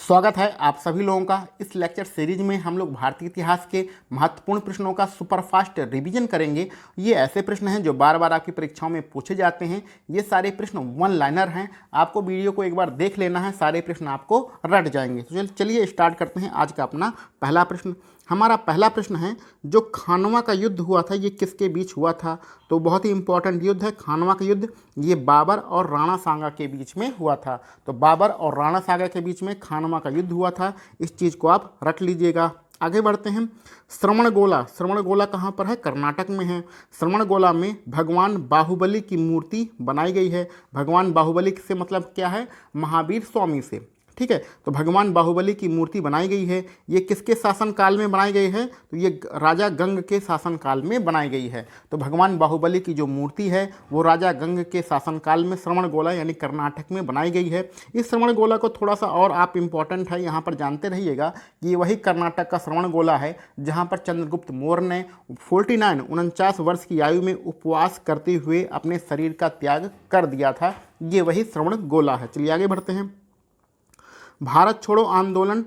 स्वागत है आप सभी लोगों का। इस लेक्चर सीरीज में हम लोग भारतीय इतिहास के महत्वपूर्ण प्रश्नों का सुपरफास्ट रिवीजन करेंगे। ये ऐसे प्रश्न हैं जो बार बार आपकी परीक्षाओं में पूछे जाते हैं। ये सारे प्रश्न वन लाइनर हैं, आपको वीडियो को एक बार देख लेना है, सारे प्रश्न आपको रट जाएंगे। तो चलिए स्टार्ट करते हैं आज का अपना पहला प्रश्न। हमारा पहला प्रश्न है, जो खानवा का युद्ध हुआ था ये किसके बीच हुआ था? तो बहुत ही इंपॉर्टेंट युद्ध है खानवा का युद्ध। ये बाबर और राणा सांगा के बीच में हुआ था। तो बाबर और राणा सांगा के बीच में खानवा का युद्ध हुआ था, इस चीज़ को आप रट लीजिएगा। आगे बढ़ते हैं। श्रवणगोला कहाँ पर है? कर्नाटक में है। श्रवणगोला में भगवान बाहुबली की मूर्ति बनाई गई है। भगवान बाहुबली से मतलब क्या है? महावीर स्वामी से। ठीक है, तो भगवान बाहुबली की मूर्ति बनाई गई है। ये किसके शासनकाल में बनाई गई है? तो ये राजा गंग के शासनकाल में बनाई गई है। तो भगवान बाहुबली की जो मूर्ति है वो राजा गंग के शासनकाल में श्रवणगोला यानी कर्नाटक में बनाई गई है। इस श्रवणगोला को थोड़ा सा और आप इम्पोर्टेंट है यहाँ पर जानते रहिएगा कि ये वही कर्नाटक का श्रवणगोला है जहाँ पर चंद्रगुप्त मौर्य ने 49 वर्ष की आयु में उपवास करते हुए अपने शरीर का त्याग कर दिया था। ये वही श्रवणगोला है। चलिए आगे बढ़ते हैं। भारत छोड़ो आंदोलन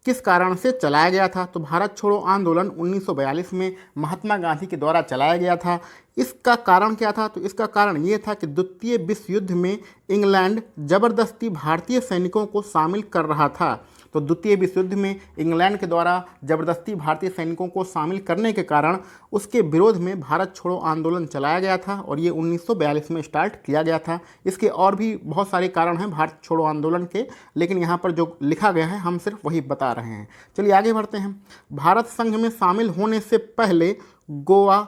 किस कारण से चलाया गया था? तो भारत छोड़ो आंदोलन 1942 में महात्मा गांधी के द्वारा चलाया गया था। इसका कारण क्या था? तो इसका कारण ये था कि द्वितीय विश्व युद्ध में इंग्लैंड जबरदस्ती भारतीय सैनिकों को शामिल कर रहा था। तो द्वितीय विश्व युद्ध में इंग्लैंड के द्वारा जबरदस्ती भारतीय सैनिकों को शामिल करने के कारण उसके विरोध में भारत छोड़ो आंदोलन चलाया गया था और ये 1942 में स्टार्ट किया गया था। इसके और भी बहुत सारे कारण हैं भारत छोड़ो आंदोलन के, लेकिन यहाँ पर जो लिखा गया है हम सिर्फ वही बता रहे हैं। चलिए आगे बढ़ते हैं। भारत संघ में शामिल होने से पहले गोवा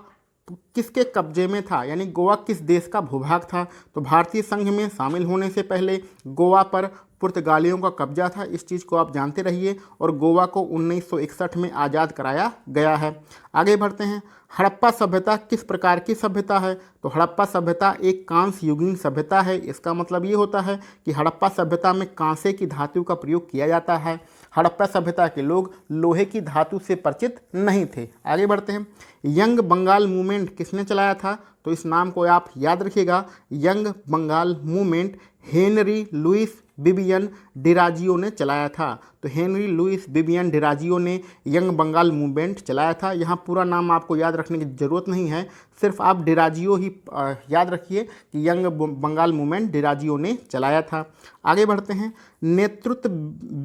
किसके कब्जे में था? यानी गोवा किस देश का भूभाग था? तो भारतीय संघ में शामिल होने से पहले गोवा पर पुर्तगालियों का कब्जा था। इस चीज़ को आप जानते रहिए और गोवा को 1961 में आज़ाद कराया गया है। आगे बढ़ते हैं। हड़प्पा सभ्यता किस प्रकार की सभ्यता है? तो हड़प्पा सभ्यता एक कांस्य युगीन सभ्यता है। इसका मतलब ये होता है कि हड़प्पा सभ्यता में कांसे की धातु का प्रयोग किया जाता है। हड़प्पा सभ्यता के लोग लोहे की धातु से परिचित नहीं थे। आगे बढ़ते हैं। यंग बंगाल मूवमेंट किसने चलाया था? तो इस नाम को आप याद रखिएगा। Young Bengal movement Henry Louis Vivian Derozio ने चलाया था। तो हेनरी लुइस बिबियन डिराजियो ने यंग बंगाल मूवमेंट चलाया था। यहाँ पूरा नाम आपको याद रखने की ज़रूरत नहीं है, सिर्फ आप डिराजियो ही याद रखिए कि यंग बंगाल मूवमेंट डिराजियो ने चलाया था। आगे बढ़ते हैं। नेतृत्व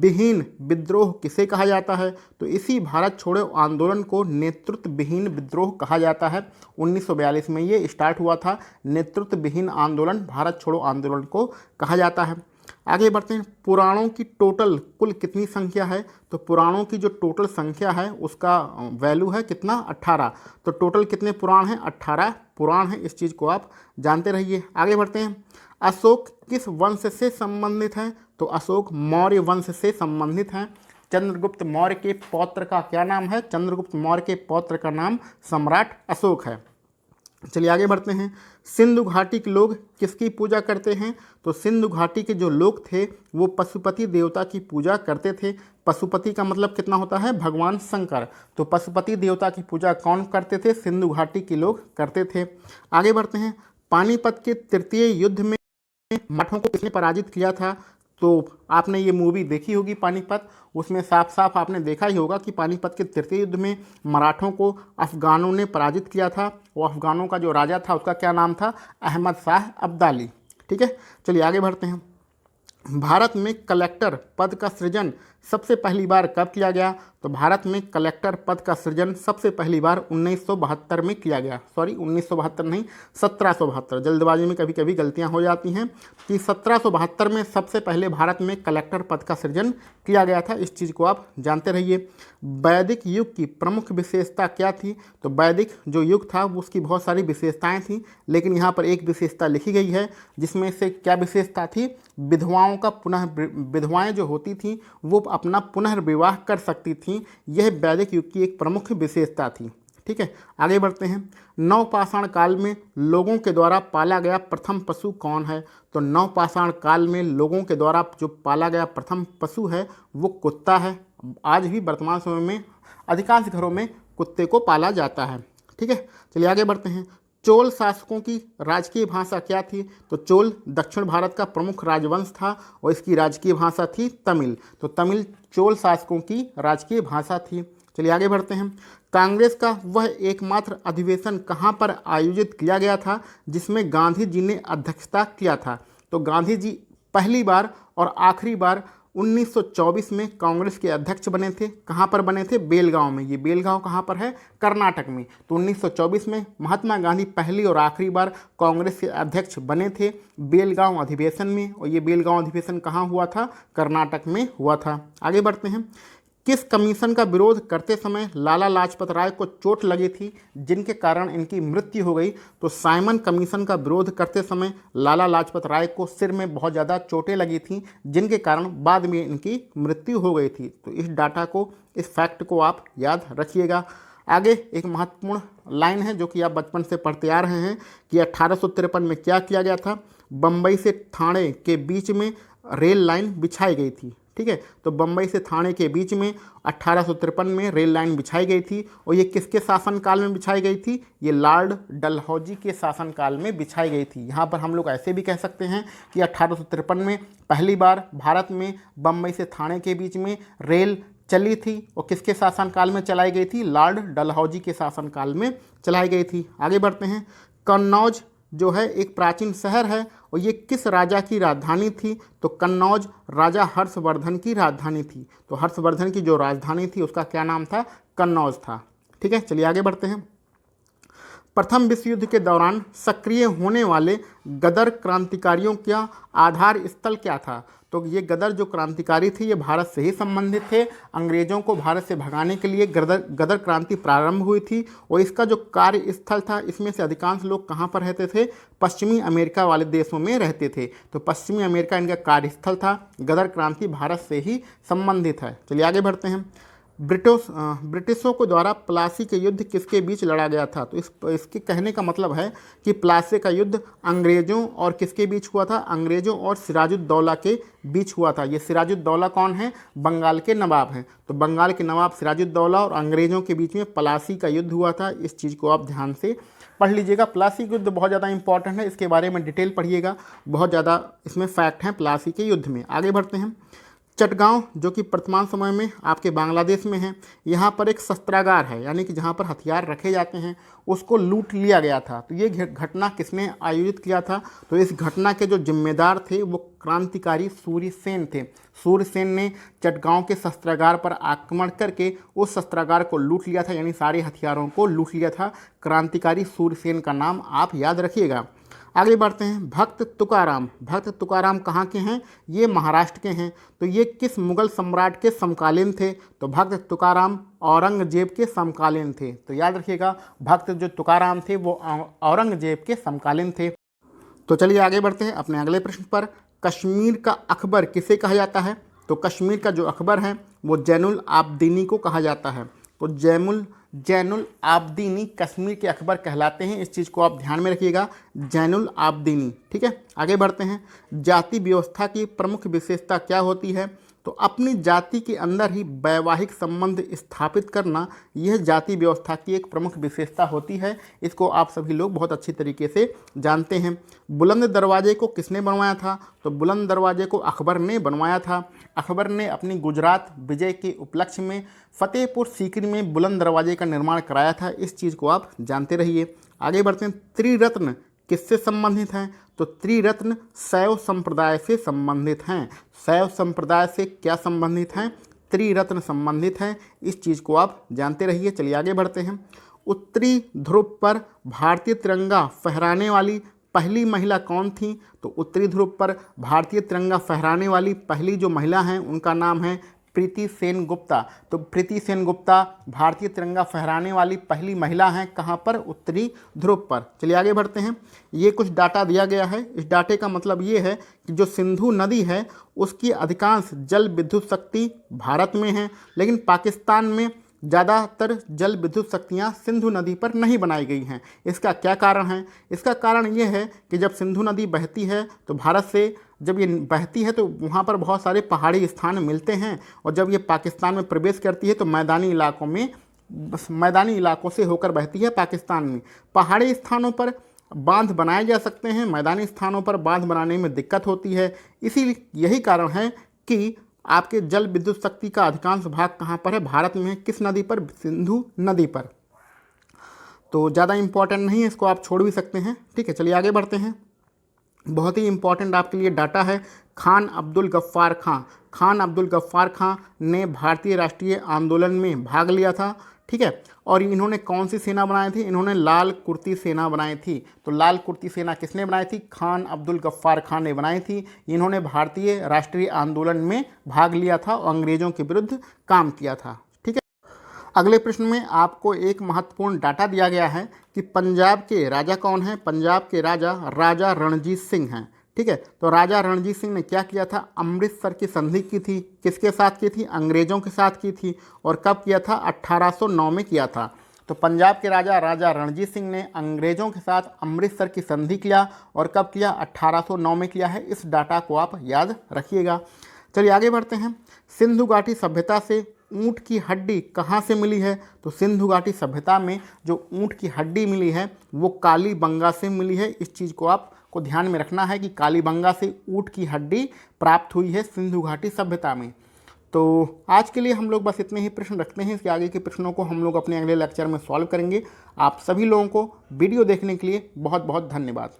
विहीन विद्रोह किसे कहा जाता है? तो इसी भारत छोड़ो आंदोलन को नेतृत्व विहीन विद्रोह कहा जाता है। 1942 में ये स्टार्ट हुआ था। नेतृत्व विहीन आंदोलन भारत छोड़ो आंदोलन को कहा जाता है। आगे बढ़ते हैं। पुराणों की टोटल कुल कितनी संख्या है? तो पुराणों की जो टोटल संख्या है उसका वैल्यू है कितना? 18। तो टोटल कितने पुराण हैं? 18 पुराण हैं। इस चीज़ को आप जानते रहिए। आगे बढ़ते हैं। अशोक किस वंश से संबंधित हैं? तो अशोक मौर्य वंश से संबंधित हैं। चंद्रगुप्त मौर्य के पौत्र का क्या नाम है? चंद्रगुप्त मौर्य के पौत्र का नाम सम्राट अशोक है। चलिए आगे बढ़ते हैं। सिंधु घाटी के लोग किसकी पूजा करते हैं? तो सिंधु घाटी के जो लोग थे वो पशुपति देवता की पूजा करते थे। पशुपति का मतलब कितना होता है? भगवान शंकर। तो पशुपति देवता की पूजा कौन करते थे? सिंधु घाटी के लोग करते थे। आगे बढ़ते हैं। पानीपत के तृतीय युद्ध में मराठों को किसने पराजित किया था? तो आपने ये मूवी देखी होगी पानीपत, उसमें साफ साफ आपने देखा ही होगा कि पानीपत के तृतीय युद्ध में मराठों को अफ़गानों ने पराजित किया था। वो अफ़गानों का जो राजा था उसका क्या नाम था? अहमद शाह अब्दाली। ठीक है, चलिए आगे बढ़ते हैं। भारत में कलेक्टर पद का सृजन सबसे पहली बार कब किया गया? तो भारत में कलेक्टर पद का सृजन सबसे पहली बार 1972 में किया गया। सॉरी 1972 नहीं, 1772। जल्दबाजी में कभी कभी गलतियां हो जाती हैं कि 1772 में सबसे पहले भारत में कलेक्टर पद का सृजन किया गया था। इस चीज़ को आप जानते रहिए। वैदिक युग की प्रमुख विशेषता क्या थी? तो वैदिक जो युग था उसकी बहुत सारी विशेषताएँ थीं, लेकिन यहाँ पर एक विशेषता लिखी गई है जिसमें से क्या विशेषता थी? विधवाओं का विधवाएँ जो होती थीं वो अपना पुनर्विवाह कर सकती थीं। यह वैदिक युग की एक प्रमुख विशेषता थी। ठीक है, आगे बढ़ते हैं। नवपाषाण काल में लोगों के द्वारा पाला गया प्रथम पशु कौन है? तो नवपाषाण काल में लोगों के द्वारा जो पाला गया प्रथम पशु है वो कुत्ता है। आज भी वर्तमान समय में अधिकांश घरों में कुत्ते को पाला जाता है। ठीक है, चलिए आगे बढ़ते हैं। चोल शासकों की राजकीय भाषा क्या थी? तो चोल दक्षिण भारत का प्रमुख राजवंश था और इसकी राजकीय भाषा थी तमिल। तो तमिल चोल शासकों की राजकीय भाषा थी। चलिए आगे बढ़ते हैं। कांग्रेस का वह एकमात्र अधिवेशन कहाँ पर आयोजित किया गया था जिसमें गांधी जी ने अध्यक्षता किया था? तो गांधी जी पहली बार और आखिरी बार 1924 में कांग्रेस के अध्यक्ष बने थे। कहाँ पर बने थे? बेलगांव में। ये बेलगांव कहाँ पर है? कर्नाटक में। तो 1924 में महात्मा गांधी पहली और आखिरी बार कांग्रेस के अध्यक्ष बने थे बेलगांव अधिवेशन में, और ये बेलगांव अधिवेशन कहाँ हुआ था? कर्नाटक में हुआ था। आगे बढ़ते हैं। किस कमीशन का विरोध करते समय लाला लाजपत राय को चोट लगी थी जिनके कारण इनकी मृत्यु हो गई? तो साइमन कमीशन का विरोध करते समय लाला लाजपत राय को सिर में बहुत ज़्यादा चोटें लगी थी जिनके कारण बाद में इनकी मृत्यु हो गई थी। तो इस डाटा को, इस फैक्ट को आप याद रखिएगा। आगे एक महत्वपूर्ण लाइन है जो कि आप बचपन से पढ़ते आ रहे हैं कि 1853 में क्या किया गया था? बम्बई से ठाणे के बीच में रेल लाइन बिछाई गई थी। ठीक है, तो बम्बई से ठाणे के बीच में 1853 में रेल लाइन बिछाई गई थी, और ये किसके शासनकाल में बिछाई गई थी? ये लॉर्ड डलहौजी के शासनकाल में बिछाई गई थी। यहाँ पर हम लोग ऐसे भी कह सकते हैं कि 1853 में पहली बार भारत में बम्बई से ठाणे के बीच में रेल चली थी, और किसके शासनकाल में चलाई गई थी? लॉर्ड डलहौजी के शासनकाल में चलाई गई थी। आगे बढ़ते हैं। कन्नौज जो है एक प्राचीन शहर है, और ये किस राजा की राजधानी थी? तो कन्नौज राजा हर्षवर्धन की राजधानी थी। तो हर्षवर्धन की जो राजधानी थी उसका क्या नाम था? कन्नौज था। ठीक है, चलिए आगे बढ़ते हैं। प्रथम विश्व युद्ध के दौरान सक्रिय होने वाले गदर क्रांतिकारियों का आधार स्थल क्या था? तो ये गदर जो क्रांतिकारी थे ये भारत से ही संबंधित थे। अंग्रेजों को भारत से भगाने के लिए गदर क्रांति प्रारंभ हुई थी, और इसका जो कार्य स्थल था इसमें से अधिकांश लोग कहाँ पर रहते थे? पश्चिमी अमेरिका वाले देशों में रहते थे। तो पश्चिमी अमेरिका इनका कार्यस्थल था। गदर क्रांति भारत से ही संबंधित है। चलिए आगे बढ़ते हैं। ब्रिटिशों को द्वारा प्लासी के युद्ध किसके बीच लड़ा गया था? तो इसके कहने का मतलब है कि प्लासी का युद्ध अंग्रेज़ों और किसके बीच हुआ था? अंग्रेज़ों और सिराजुद्दौला के बीच हुआ था। ये सिराजुद्दौला कौन है? बंगाल के नवाब हैं। तो बंगाल के नवाब सिराजुद्दौला और अंग्रेज़ों के बीच में प्लासी का युद्ध हुआ था। इस चीज़ को आप ध्यान से पढ़ लीजिएगा। प्लासी युद्ध बहुत ज़्यादा इंपॉर्टेंट है, इसके बारे में डिटेल पढ़िएगा, बहुत ज़्यादा इसमें फैक्ट हैं प्लासी के युद्ध में। आगे बढ़ते हैं। चटगांव जो कि वर्तमान समय में आपके बांग्लादेश में है, यहाँ पर एक शस्त्रागार है, यानी कि जहाँ पर हथियार रखे जाते हैं, उसको लूट लिया गया था। तो ये घटना किसने आयोजित किया था? तो इस घटना के जो जिम्मेदार थे वो क्रांतिकारी सूर्यसेन थे। सूर्यसेन ने चटगांव के शस्त्रागार पर आक्रमण करके उस शस्त्रागार को लूट लिया था, यानी सारे हथियारों को लूट लिया था। क्रांतिकारी सूर्यसेन का नाम आप याद रखिएगा। आगे बढ़ते हैं। भक्त तुकाराम कहाँ के हैं? ये महाराष्ट्र के हैं। तो ये किस मुगल सम्राट के समकालीन थे? तो भक्त तुकाराम औरंगजेब के समकालीन थे। तो याद रखिएगा, भक्त जो तुकाराम थे वो औरंगजेब के समकालीन थे। तो चलिए आगे बढ़ते हैं अपने अगले प्रश्न पर। कश्मीर का अकबर किसे कहा जाता है? तो कश्मीर का जो अकबर है वो जैनुल आबदीनी को कहा जाता है। तो जैनुल आबदीनी कश्मीर के अकबर कहलाते हैं। इस चीज़ को आप ध्यान में रखिएगा, जैनुल आबदीनी। ठीक है, आगे बढ़ते हैं। जाति व्यवस्था की प्रमुख विशेषता क्या होती है? तो अपनी जाति के अंदर ही वैवाहिक संबंध स्थापित करना, यह जाति व्यवस्था की एक प्रमुख विशेषता होती है। इसको आप सभी लोग बहुत अच्छी तरीके से जानते हैं। बुलंद दरवाजे को किसने बनवाया था? तो बुलंद दरवाजे को अकबर ने बनवाया था। अकबर ने अपनी गुजरात विजय के उपलक्ष्य में फतेहपुर सीकरी में बुलंद दरवाजे का निर्माण कराया था। इस चीज़ को आप जानते रहिए। आगे बढ़ते हैं। त्रिरत्न किससे संबंधित हैं? तो त्रिरत्न शैव संप्रदाय से संबंधित हैं। शैव संप्रदाय से क्या संबंधित हैं? त्रिरत्न संबंधित हैं। इस चीज़ को आप जानते रहिए। चलिए आगे बढ़ते हैं। उत्तरी ध्रुव पर भारतीय तिरंगा फहराने वाली पहली महिला कौन थी? तो उत्तरी ध्रुव पर भारतीय तिरंगा फहराने वाली पहली जो महिला हैं उनका नाम है प्रीति सेन गुप्ता। तो प्रीति सेन गुप्ता भारतीय तिरंगा फहराने वाली पहली महिला हैं। कहाँ पर? उत्तरी ध्रुव पर। चलिए आगे बढ़ते हैं। ये कुछ डाटा दिया गया है। इस डाटे का मतलब ये है कि जो सिंधु नदी है उसकी अधिकांश जल विद्युत शक्ति भारत में है, लेकिन पाकिस्तान में ज़्यादातर जल विद्युत शक्तियाँ सिंधु नदी पर नहीं बनाई गई हैं। इसका क्या कारण है? इसका कारण ये है कि जब सिंधु नदी बहती है तो भारत से जब ये बहती है तो वहाँ पर बहुत सारे पहाड़ी स्थान मिलते हैं, और जब ये पाकिस्तान में प्रवेश करती है तो मैदानी इलाकों में मैदानी इलाकों से होकर बहती है पाकिस्तान में। पहाड़ी स्थानों पर बांध बनाए जा सकते हैं, मैदानी स्थानों पर बांध बनाने में दिक्कत होती है। इसीलिए यही कारण है कि आपके जल विद्युत शक्ति का अधिकांश भाग कहाँ पर है, भारत में है। किस नदी पर? सिंधु नदी पर। तो ज़्यादा इंपॉर्टेंट नहीं है, इसको आप छोड़ भी सकते हैं। ठीक है, चलिए आगे बढ़ते हैं। बहुत ही इंपॉर्टेंट आपके लिए डाटा है। खान अब्दुल गफ्फार खां, खान अब्दुल गफ्फार खां ने भारतीय राष्ट्रीय आंदोलन में भाग लिया था। ठीक है, और इन्होंने कौन सी सेना बनाई थी? इन्होंने लाल कुर्ती सेना बनाई थी। तो लाल कुर्ती सेना किसने बनाई थी? खान अब्दुल गफ्फार खां ने बनाई थी। इन्होंने भारतीय राष्ट्रीय आंदोलन में भाग लिया था और अंग्रेजों के विरुद्ध काम किया था। ठीक है, अगले प्रश्न में आपको एक महत्वपूर्ण डाटा दिया गया है कि पंजाब के राजा कौन है? पंजाब के राजा राजा रणजीत सिंह हैं। ठीक है, तो राजा रणजीत सिंह ने क्या किया था? अमृतसर की संधि की थी। किसके साथ की थी? अंग्रेजों के साथ की थी। और कब किया था? 1809 में किया था। तो पंजाब के राजा राजा रणजीत सिंह ने अंग्रेजों के साथ अमृतसर की संधि किया। और कब किया? 1809 में किया है। इस डाटा को आप याद रखिएगा। चलिए आगे बढ़ते हैं। सिंधु घाटी सभ्यता से ऊँट की हड्डी कहाँ से मिली है? तो सिंधु घाटी सभ्यता में जो ऊँट की हड्डी मिली है वो कालीबंगा से मिली है। इस चीज़ को आपको ध्यान में रखना है कि कालीबंगा से ऊँट की हड्डी प्राप्त हुई है सिंधु घाटी सभ्यता में। तो आज के लिए हम लोग बस इतने ही प्रश्न रखते हैं। इसके आगे के प्रश्नों को हम लोग अपने अगले लेक्चर में सॉल्व करेंगे। आप सभी लोगों को वीडियो देखने के लिए बहुत बहुत धन्यवाद।